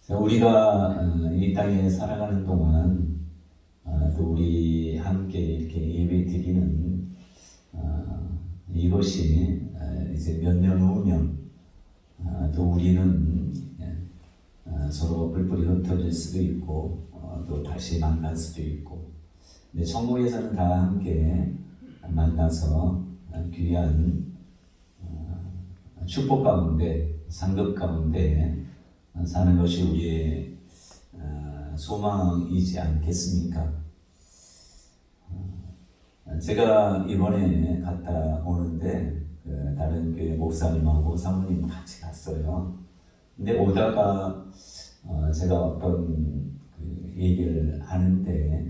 우리가 이 땅에 살아가는 동안 또 우리 함께 이렇게 예배 드리는 이것이 이제 몇 년 후면 또 우리는 서로 뿔뿔이 흩어질 수도 있고 또 다시 만날 수도 있고, 근데 천국에서는 다 함께 만나서 귀한 축복 가운데, 상급 가운데 사는 것이 우리의 소망이지 않겠습니까? 제가 이번에 갔다 오는데 다른 교회 목사님하고 사모님 같이 갔어요. 근데 오다가 제가 어떤 얘기를 하는데,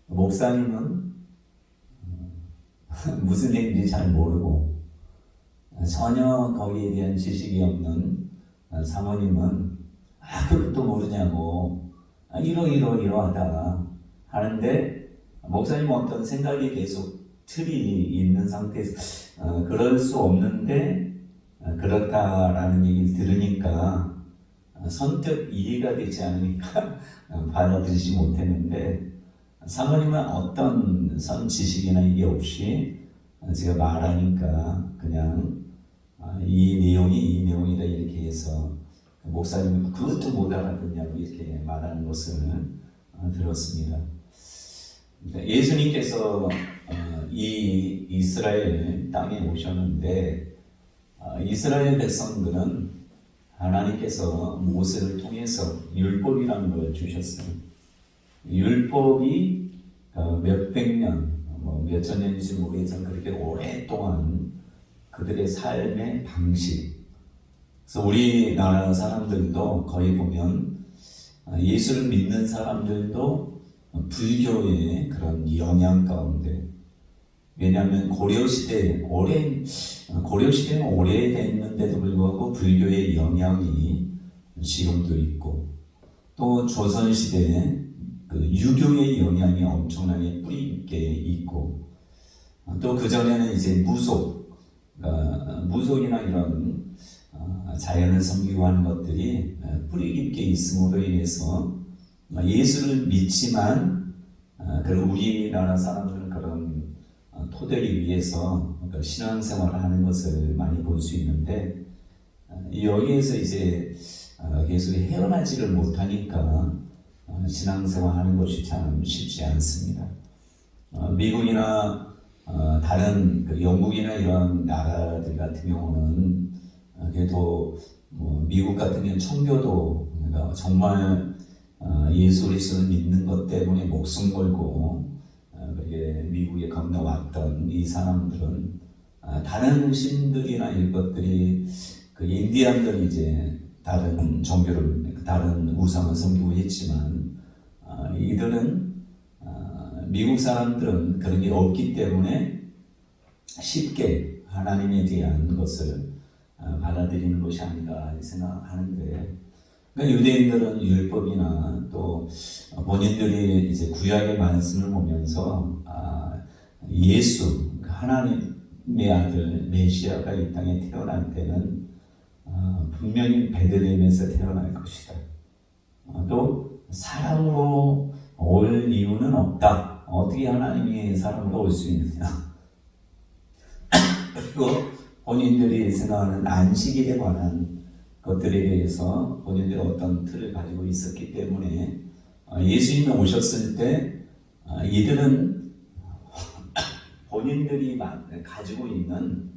목사님은 무슨 얘기인지 잘 모르고 전혀 거기에 대한 지식이 없는 사모님은 그것도 모르냐고 이러하다 하는데, 목사님은 어떤 생각이 계속 틀이 있는 상태에서 그럴 수 없는데 그렇다라는 얘기를 들으니까 선뜻 이해가 되지 않으니까 받아들이지 못했는데, 사모님은 어떤 선 지식이나 이게 없이 제가 말하니까 그냥 이 내용이다 이렇게 해서 목사님은 그것도 못 알아듣냐고 이렇게 말하는 것을 들었습니다. 예수님께서 이 이스라엘 땅에 오셨는데, 이스라엘 백성들은 하나님께서 모세를 통해서 율법이라는 걸 주셨어요. 율법이 몇백 년, 몇천 년인지 모르겠지만 그렇게 오랫동안 그들의 삶의 방식. 그래서 우리나라 사람들도 거의 보면 예수를 믿는 사람들도 불교의 그런 영향 가운데, 왜냐하면 고려시대는 오래됐는데도 불구하고 불교의 영향이 지금도 있고, 또 조선시대에 유교의 영향이 엄청나게 뿌리 있게 있고, 또 그전에는 이제 무속이나 이런 자연을 섬기고 하는 것들이 뿌리 깊게 있음으로 인해서 예수를 믿지만 우리나라 사람들은 그런 토대를 위해서 신앙생활을 하는 것을 많이 볼 수 있는데, 여기에서 이제 계속 헤어나지를 못하니까 신앙생활 하는 것이 참 쉽지 않습니다. 미국이나 다른 영국이나 이런 나라들 같은 경우는 그래도 미국 같은 경우는 청교도, 그러니까 정말 예수 그리스도를 믿는 것 때문에 목숨 걸고 그게 미국에 건너왔던 이 사람들은 다른 신들이나 이런 것들이 인디안들이 이제 다른 종교를, 다른 우상을 섬기고 했지만 이들은 미국 사람들은 그런 게 없기 때문에 쉽게 하나님에 대한 것을 받아들이는 것이 아닌가 생각하는데, 그러니까 유대인들은 율법이나 또 본인들이 이제 구약의 말씀을 보면서 예수, 하나님의 아들 메시아가 이 땅에 태어날 때는 분명히 베들레헴에서 태어날 것이다. 또 사람으로 올 이유는 없다. 어떻게 하나님이 사람으로 올 수 있느냐. 그리고 본인들이 생각하는 안식일에 관한 것들에 대해서 본인들이 어떤 틀을 가지고 있었기 때문에 예수님이 오셨을 때 이들은 본인들이 가지고 있는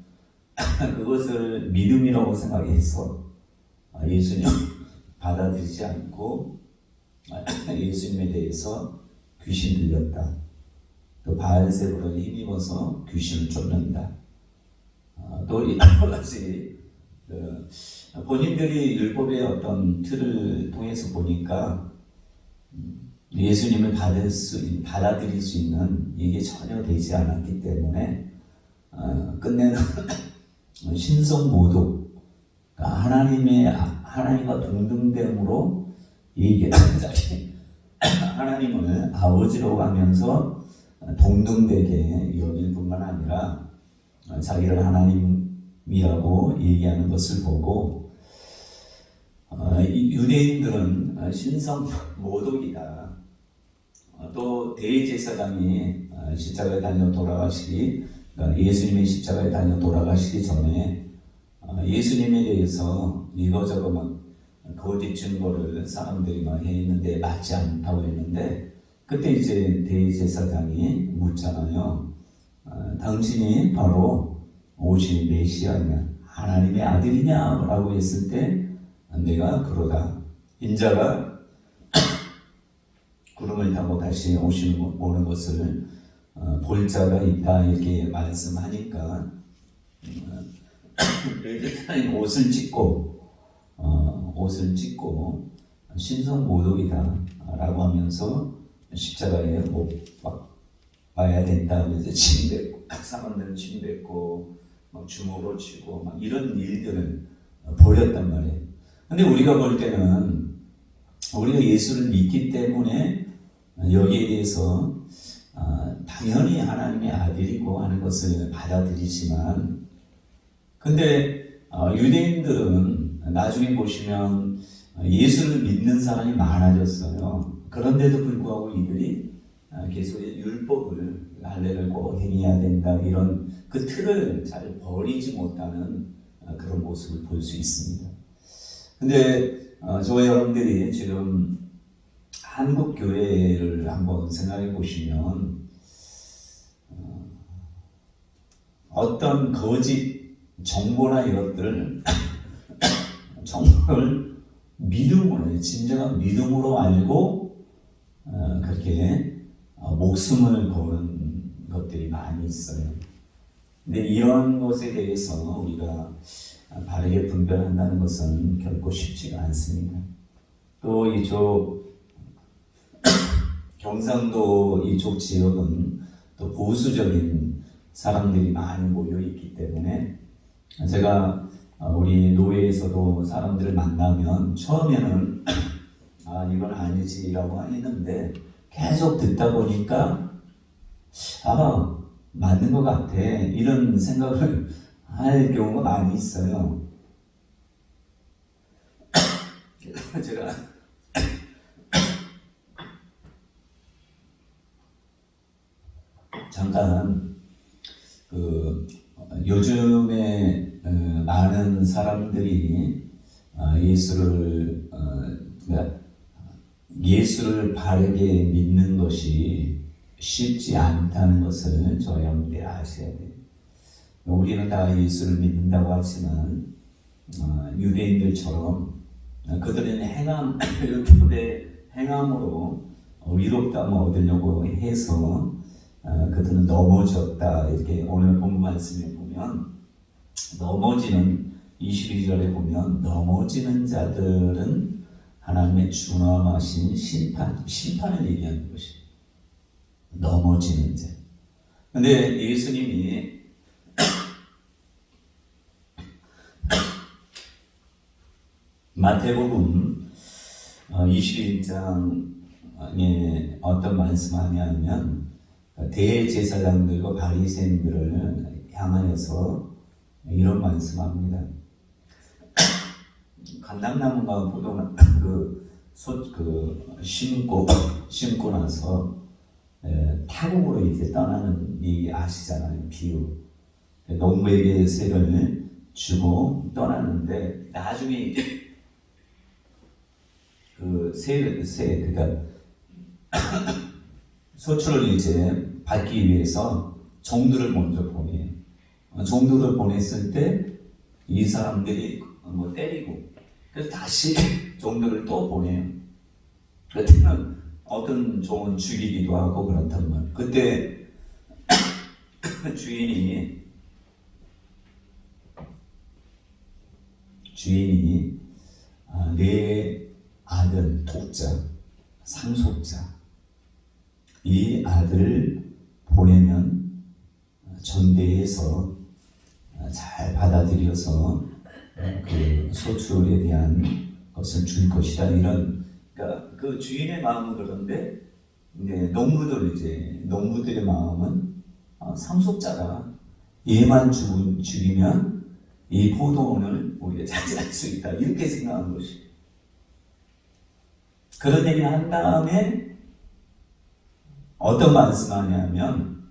그것을 믿음이라고 생각해서 예수님 받아들이지 않고 예수님에 대해서 귀신 들렸다, 또 바알세불을 힘입어서 귀신을 쫓는다, 또 여러 가지 본인들이 율법의 어떤 틀을 통해서 보니까 예수님을 받아들일 수 있는 이게 전혀 되지 않았기 때문에 끝내는 신성모독, 하나님과 동등됨으로 하나님을 아버지라고 하면서 동등되게 여길 뿐만 아니라 자기를 하나님이라고 얘기하는 것을 보고 이 유대인들은 신성 모독이다. 또 대제사장이 십자가에 달려 돌아가시기, 그러니까 예수님의 십자가에 달려 돌아가시기 전에 예수님에 대해서 이거저거 막 거짓 증거를 사람들이 막 했는데 맞지 않다고 했는데, 그때 이제 대제사장이 묻잖아요. 당신이 바로 오실 메시아냐, 하나님의 아들이냐 라고 했을 때 내가 그러다. 인자가 구름을 타고 다시 오는 것을 볼 자가 있다 이렇게 말씀하니까 대제사장이 옷을 찢고 신성 모독이다 라고 하면서 십자가에 못 박아야 된다 하면서 침뱉고, 사람들은 침뱉고 막 주먹으로 치고 막 이런 일들을 벌였단 말이에요. 근데 우리가 볼 때는 우리가 예수를 믿기 때문에 여기에 대해서 당연히 하나님의 아들이고 하는 것을 받아들이지만, 근데 유대인들은 나중에 보시면 예수를 믿는 사람이 많아졌어요. 그런데도 불구하고 이들이 계속 율법을, 할례를 꼭 행해야 된다 이런 그 틀을 잘 버리지 못하는 그런 모습을 볼 수 있습니다. 근데 저와 여러분들이 지금 한국 교회를 한번 생각해 보시면 어떤 거짓 정보나 이것들을 정보를 믿음으로, 진정한 믿음으로 알고 그렇게 목숨을 거는 것들이 많이 있어요. 근데 이런 것에 대해서 우리가 바르게 분별한다는 것은 결코 쉽지가 않습니다. 또 이쪽 경상도 이쪽 지역은 또 보수적인 사람들이 많이 모여 있기 때문에 제가 우리 노예에서도 사람들을 만나면 처음에는 이건 아니지라고 했는데 계속 듣다 보니까 맞는 것 같아 이런 생각을 할 경우가 많이 있어요. 제가 잠깐 요즘에 많은 사람들이 예수를 바르게 믿는 것이 쉽지 않다는 것을 저희 여러분들이 아셔야 돼요. 우리는 다 예수를 믿는다고 하지만 유대인들처럼 그들은 행함으로 위로감을 얻으려고 해서 그들은 넘어졌다. 이렇게 오늘 본문 말씀에 보면 넘어지는 22절에 보면 넘어지는 자들은 하나님의 준엄하신 심판을 얘기하는 것입니다. 넘어지는 자. 근데 예수님이 마태복음 21장에 어떤 말씀하냐면 대제사장들과 바리새인들을 향하여서 이런 말씀합니다. 감람나무가 포도나무 심고 나서 타국으로 이제 떠나는 이 아시잖아요. 비유. 농부에게 세를 주고 떠나는데 나중에 이제 그러니까 소출을 이제 받기 위해서 종들을 먼저 보내요. 종들을 보냈을 때 이 사람들이 때리고, 그래서 다시 종들을 또 보내요. 그때는 어떤 종은 죽이기도 하고 그렇단 말이에요. 그때 주인이 내 아들 독자, 상속자 이 아들을 보내면 전대해서 잘 받아들여서 그 소출에 대한 것을 줄 것이다. 이런, 그러니까 그 주인의 마음은 그런데 이제 농부들의 마음은 상속자가 얘만 죽이면 이 포도원을 우리가 차지할 수 있다. 이렇게 생각하는 것이. 그런 얘기를 한 다음에 어떤 말씀하냐면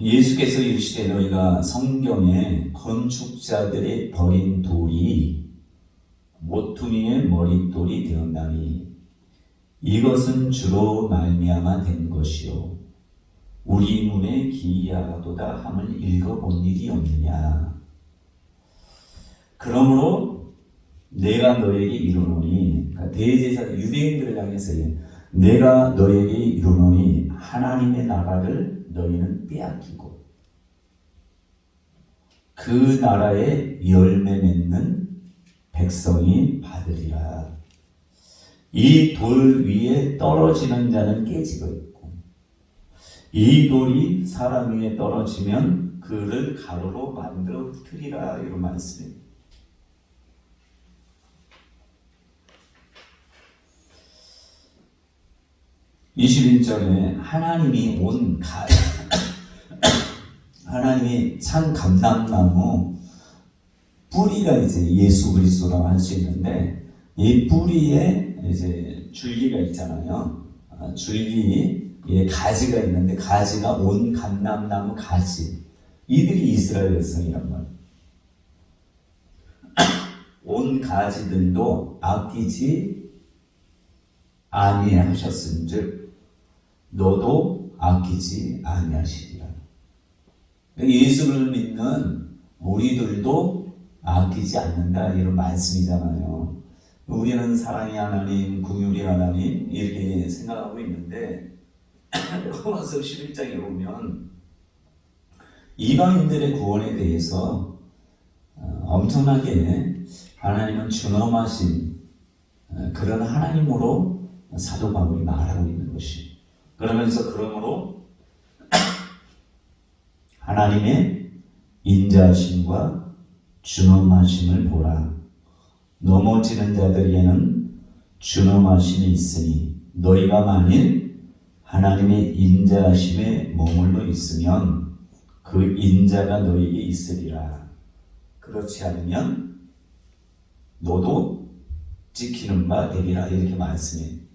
예수께서 이르시되 너희가 성경에 건축자들이 버린 돌이 모퉁이의 머릿돌이 되었나니 이것은 주로 말미암아 된 것이요 우리 눈에 기이하도다 함을 읽어본 일이 없느냐. 그러므로 내가 너에게 이르노니, 그러니까 대제사 유대인들을 향해서 내가 너에게 이르노니 하나님의 나라를 너희는 빼앗기고 그 나라의 열매 맺는 백성이 받으리라. 이 돌 위에 떨어지는 자는 깨지고 있고 이 돌이 사람 위에 떨어지면 그를 가루로 만들어 흩으리라. 이런 말씀입니다. (21절에) 하나님이 하나님이 참 감람나무 뿌리가 이제 예수 그리스도라고 할 수 있는데, 이 뿌리에 이제 줄기가 있잖아요. 줄기에 가지가 있는데, 가지가 온 감람나무 가지. 이들이 이스라엘 백성이란 말이에요. 온 가지들도 아끼지 아니하셨은즉 너도 아끼지 아니하시리라. 예수를 믿는 우리들도 아끼지 않는다, 이런 말씀이잖아요. 우리는 사랑의 하나님, 긍휼의 하나님 이렇게 생각하고 있는데 로마서 11장에 보면 이방인들의 구원에 대해서 엄청나게 하나님은 준엄하신 그런 하나님으로 사도 바울이 말하고 있는 것이, 그러면서 그러므로 하나님의 인자하심과 준엄하심을 보라. 넘어지는 자들에게는 준엄하심이 있으니 너희가 만일 하나님의 인자하심에 머물러 있으면 그 인자가 너희에게 있으리라. 그렇지 않으면 너도 지키는 바 되리라. 이렇게 말씀해요.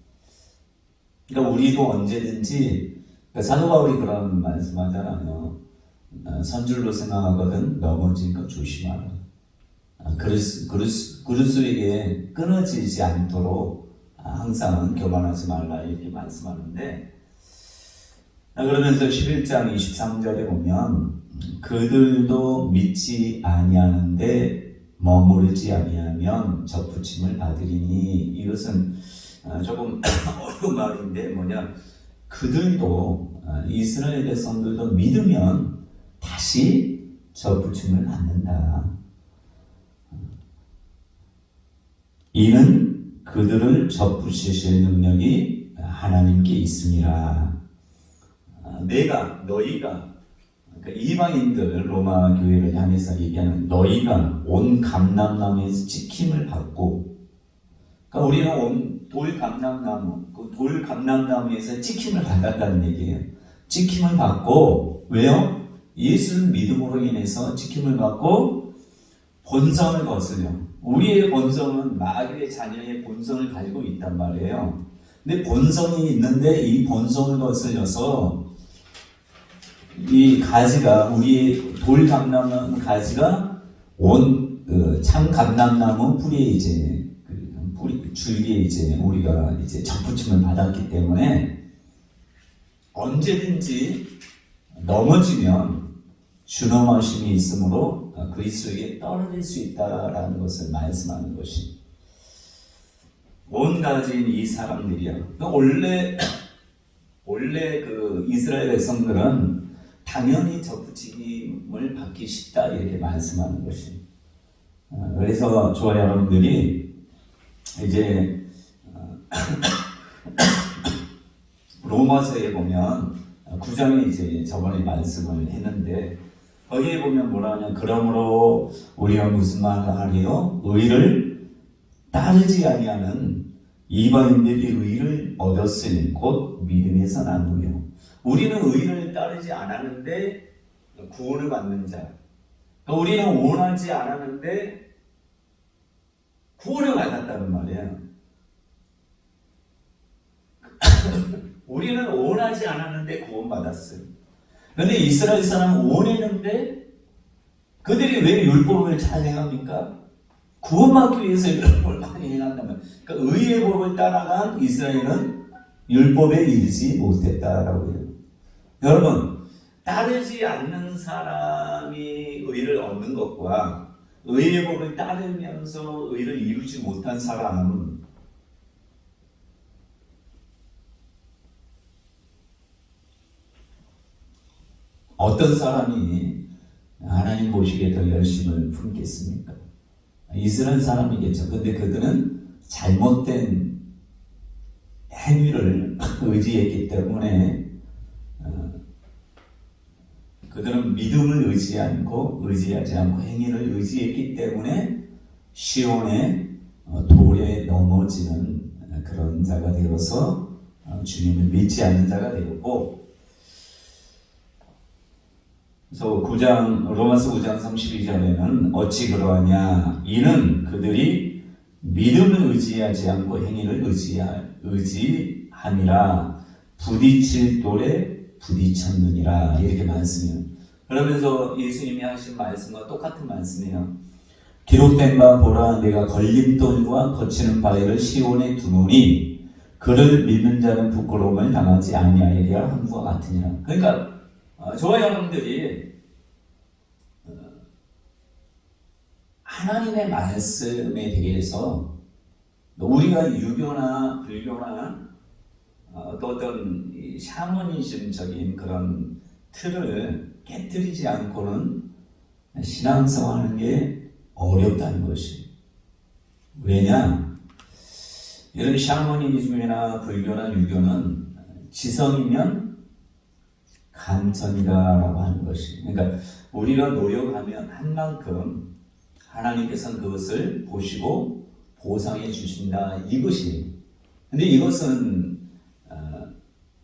그러니까 우리도 언제든지, 사도 바울이 그런 말씀하잖아요. 선줄로 생각하거든 넘어진 것 조심하라. 그리스도에게 끊어지지 않도록 항상 교만하지 말라, 이렇게 말씀하는데, 그러면서 11장 23절에 보면 그들도 믿지 아니하는데 머무르지 아니하면 접붙임을 받으리니, 이것은 조금 어려운 말인데 뭐냐, 그들도 이스라엘 백성들도 믿으면 다시 접붙임을 받는다. 이는 그들을 접붙이실 능력이 하나님께 있습니다. 너희가 그러니까 이방인들, 로마 교회를 향해서 얘기하는 너희가 온 감람나무에서 지킴을 받고, 그러니까 우리는 온 돌 감람나무, 그 돌 감람나무에서 지킴을 받았다는 얘기예요. 지킴을 받고, 왜요? 예수를 믿음으로 인해서 지킴을 받고 본성을 거스려. 우리의 본성은 마귀의 자녀의 본성을 가지고 있단 말이에요. 근데 본성이 있는데 이 본성을 거슬려서 이 가지가, 우리의 돌 감람나무 가지가 온 참 감람나무 뿌리에 이제 줄기에 이제 우리가 이제 접붙임을 받았기 때문에 언제든지 넘어지면 준엄하심이 있으므로 그리스도에게 떨어질 수 있다라는 것을 말씀하는 것이, 온 가지인 이 사람들이야. 원래 그 이스라엘 백성들은 당연히 접붙임을 받기 쉽다, 이렇게 말씀하는 것이. 그래서 저와 여러분들이 이제 로마서에 보면 9장에 이제 저번에 말씀을 했는데, 거기에 보면 뭐라 하냐, 그러므로 우리가 무슨 말을 하리요? 의를 따르지 아니하는 이방인들이 의를 얻었으니 곧 믿음에서 나누며. 우리는 의를 따르지 않았는데 구원을 받는 자, 우리는 원하지 않았는데 구원을 받았다는 말이에요. 우리는 원하지 않았는데 구원받았어요. 그런데 이스라엘 사람은 원했는데 그들이 왜 율법을 잘 행합니까? 구원받기 위해서 율법을 많이 행한다면, 그러니까 의의 법을 따라간 이스라엘은 율법에 이르지 못했다라고 해요. 여러분, 따르지 않는 사람이 의를 얻는 것과 의의 법을 따르면서 의를 이루지 못한 사람은 어떤 사람이 하나님 보시기에 더 열심을 품겠습니까? 이스라엘 사람이겠죠. 근데 그들은 잘못된 행위를 의지했기 때문에 그들은 믿음을 의지하지 않고 행위를 의지했기 때문에 시온의 돌에 넘어지는 그런 자가 되어서 주님을 믿지 않는 자가 되었고, 그래서 로마서 9장 32절에는 어찌 그러하냐, 이는 그들이 믿음을 의지하지 않고 행위를 의지함이라 부딪힐 돌에 부딪혔느니라, 이렇게 말씀이에요. 그러면서 예수님이 하신 말씀과 똑같은 말씀이에요. 기록된 바 보라, 내가 걸림돌과 거치는 바위를 시온에 두노니 그를 믿는 자는 부끄러움을 당하지 아니하리라 함과 같으니라. 그러니까 저와 여러분들이 하나님의 말씀에 대해서 우리가 유교나 불교나 어떤 샤머니즘적인 그런 틀을 깨뜨리지 않고는 신앙생활하는 게 어렵다는 것이. 왜냐? 이런 샤머니즘이나 불교나 유교는 지성이면 간천이다라고 하는 것이. 그러니까 우리가 노력하면 한 만큼 하나님께서는 그것을 보시고 보상해 주신다, 이것이. 근데 이것은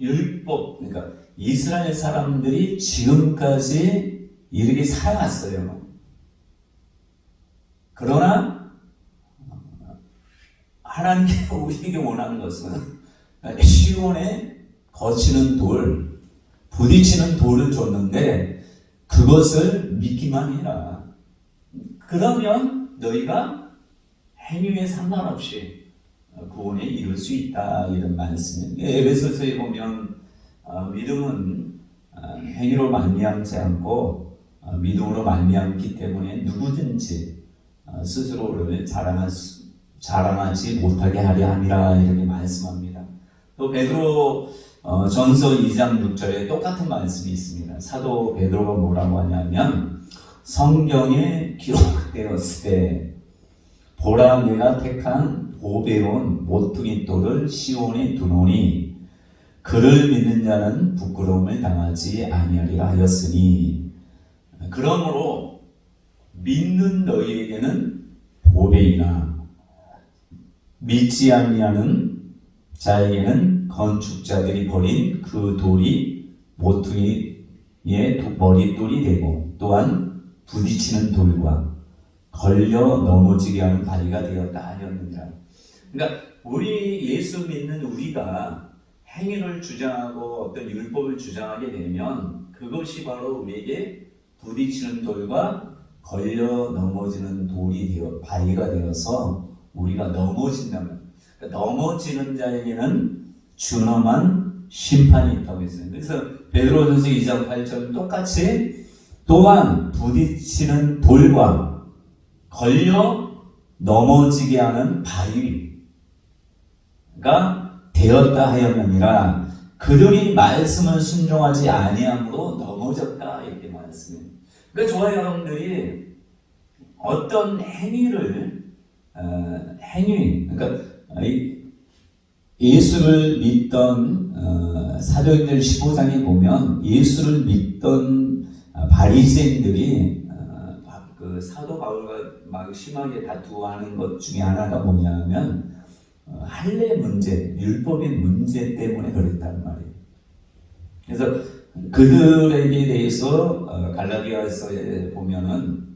율법, 그러니까 이스라엘 사람들이 지금까지 이렇게 살아왔어요. 그러나 하나님께서 우리에게 원하는 것은 시온에 거치는 돌, 부딪히는 돌을 줬는데 그것을 믿기만 해라. 그러면 너희가 행위에 상관없이 구원에 이룰 수 있다, 이런 말씀입니다. 에베소서에 보면 믿음은 행위로 말미암지 않고 믿음으로 말미암기 때문에 누구든지 스스로를 자랑하지 못하게 하려 함이라, 이렇게 말씀합니다. 또 베드로 전서 2장 6절에 똑같은 말씀이 있습니다. 사도 베드로가 뭐라고 하냐면, 성경에 기록되었을 때 보라, 내가 택한 보배로운 모퉁이 돌을 시온에 두노니 그를 믿는 자는 부끄러움을 당하지 아니하리라 하였으니, 그러므로 믿는 너희에게는 보배이나 믿지 아니하는 자에게는 건축자들이 버린 그 돌이 모퉁이의 머릿돌이 되고 또한 부딪히는 돌과 걸려 넘어지게 하는 바위가 되었다 하였느니라. 그러니까 우리 예수 믿는 우리가 행위를 주장하고 어떤 율법을 주장하게 되면 그것이 바로 우리에게 부딪히는 돌과 걸려 넘어지는 바위가 되어서 우리가 넘어진다면, 그러니까 넘어지는 자에게는 준엄한 심판이 있다고 했어요. 그래서 베드로전서 2장 8절 똑같이 또한 부딪히는 돌과 걸려 넘어지게 하는 바위가 되었다 하였느니라. 그들이 말씀을 순종하지 아니함으로 넘어졌다, 이렇게 말씀해요. 그러니까 저와 여러분들이 어떤 그러니까 예수를 믿던 사도행전 15장에 보면 예수를 믿던 바리새인들이 그 사도 바울과 막 심하게 다투하는 것 중에 하나가 뭐냐면 할례 문제, 율법의 문제 때문에 그랬단 말이에요. 그래서 그들에게 대해서 갈라디아서에 보면은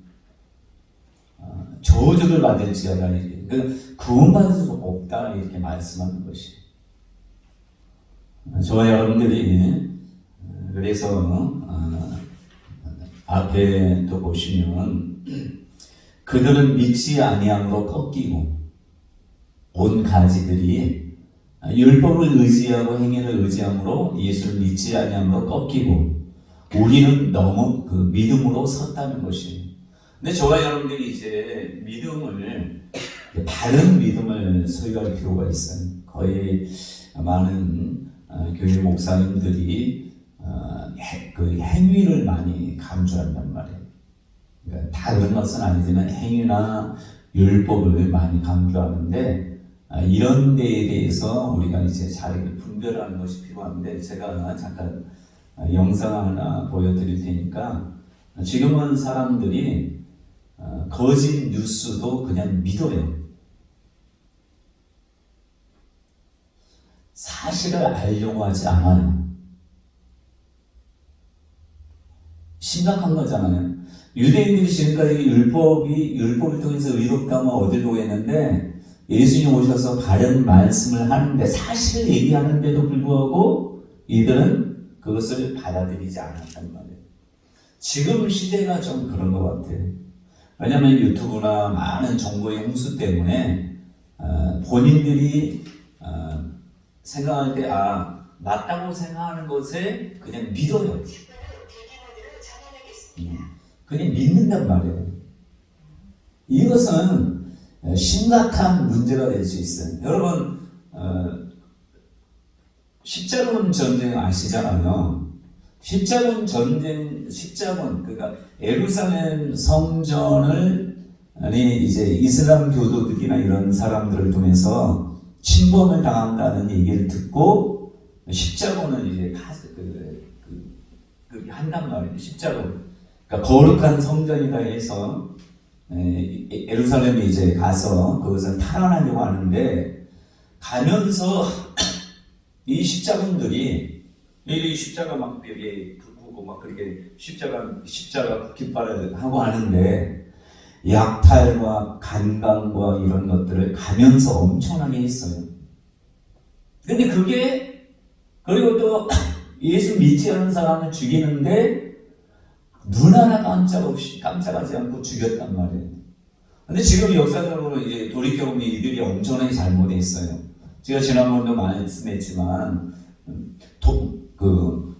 저주를 받을지어다, 이렇게. 구원받을 수가 없다, 이렇게 말씀하는 것이. 저와 여러분들이 그래서 앞에 또 보시면 그들은 믿지 아니함으로 꺾이고 온 가지들이 율법을 의지하고 행위를 의지함으로 예수를 믿지 아니함으로 꺾이고 우리는 너무 그 믿음으로 섰다는 것이에요. 근데 저와 여러분들이 이제 믿음을 바른 믿음을 소유할 필요가 있어요. 거의 많은 교회 목사님들이 그 행위를 많이 강조한단 말이에요. 그러니까 다른 것은 아니지만 행위나 율법을 많이 강조하는데 이런 데에 대해서 우리가 이제 잘 분별하는 것이 필요한데 제가 잠깐 영상 하나 보여드릴 테니까 지금은 사람들이 거짓 뉴스도 그냥 믿어요. 사실을 알려고 하지 않아요. 심각한 거잖아요. 유대인들이 지금까지 율법을 통해서 의롭다함을 얻으려고 했는데 예수님 오셔서 바른 말씀을 하는데 사실을 얘기하는데도 불구하고 이들은 그것을 받아들이지 않았단 말이에요. 지금 시대가 좀 그런 것 같아요. 왜냐하면 유튜브나 많은 정보의 홍수 때문에 본인들이 생각할 때 맞다고 생각하는 것에 그냥 믿어요. 그냥 믿는단 말이에요. 이것은 심각한 문제가 될 수 있어요. 여러분 십자군 전쟁 아시잖아요. 십자군 그러니까 예루살렘 성전을 이제 이슬람 교도들이나 이런 사람들을 통해서 침범을 당한다는 얘기를 듣고 십자군을 이제 한단 말이에요. 십자군. 그러니까 거룩한 성전이다 해서 예루살렘에 이제 가서 그것을 탈환하려고 하는데 가면서 이 십자군들이 이 십자가 막 여기 부고 막 그렇게 십자가 깃발을 하고 하는데 약탈과 간광과 이런 것들을 가면서 엄청나게 했어요. 근데 그리고 또 예수 믿지 않는 사람을 죽이는데 눈 하나 깜짝하지 않고 죽였단 말이에요. 근데 지금 역사적으로 이제 돌이켜보면 이들이 엄청나게 잘못했어요. 제가 지난번도 말씀했지만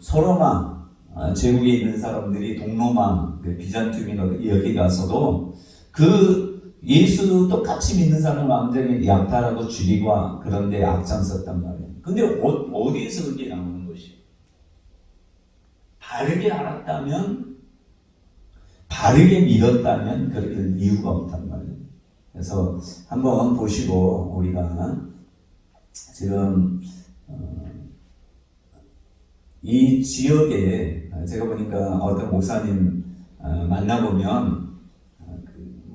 소로마 제국에 있는 사람들이 동로마 비잔티움이나 여기 가서도 예수도 똑같이 믿는 사람을 완전히 약탈하고 죽이고 그런데 앞장섰단 말이에요. 근데 어디에서 그게 나오는 것이? 바르게 알았다면, 바르게 믿었다면 그럴 이유가 없단 말이에요. 그래서 한번 보시고 우리가 지금 이 지역에 제가 보니까 어떤 목사님 만나보면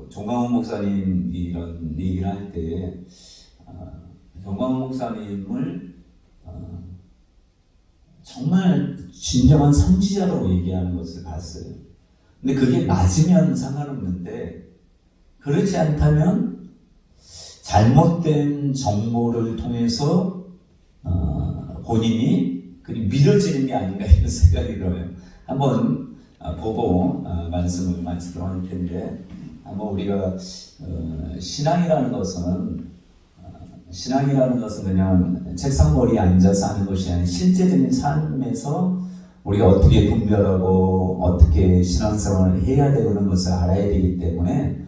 정광훈 목사님 이런 얘기를 할 때 정광훈 목사님을 정말 진정한 선지자로 얘기하는 것을 봤어요. 근데 그게 맞으면 상관없는데 그렇지 않다면 잘못된 정보를 통해서 본인이 믿어지는 게 아닌가 이런 생각이 들어요. 한번 보고 말씀을 마치도록 할 텐데 한번 우리가 신앙이라는 것은 그냥 책상머리에 앉아서 하는 것이 아니라 실제적인 삶에서 우리가 어떻게 분별하고 어떻게 신앙생활을 해야 되는 것을 알아야 되기 때문에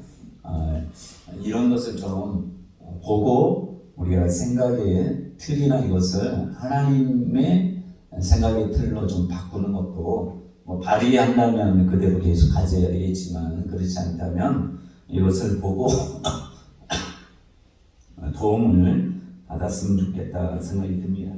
이런 것을 좀 보고 우리가 생각의 틀이나 이것을 하나님의 생각의 틀로 좀 바꾸는 것도 발휘한다면 그대로 계속 가져야 되겠지만 그렇지 않다면 이것을 보고 도움을 받았으면 좋겠다 생각이 듭니다.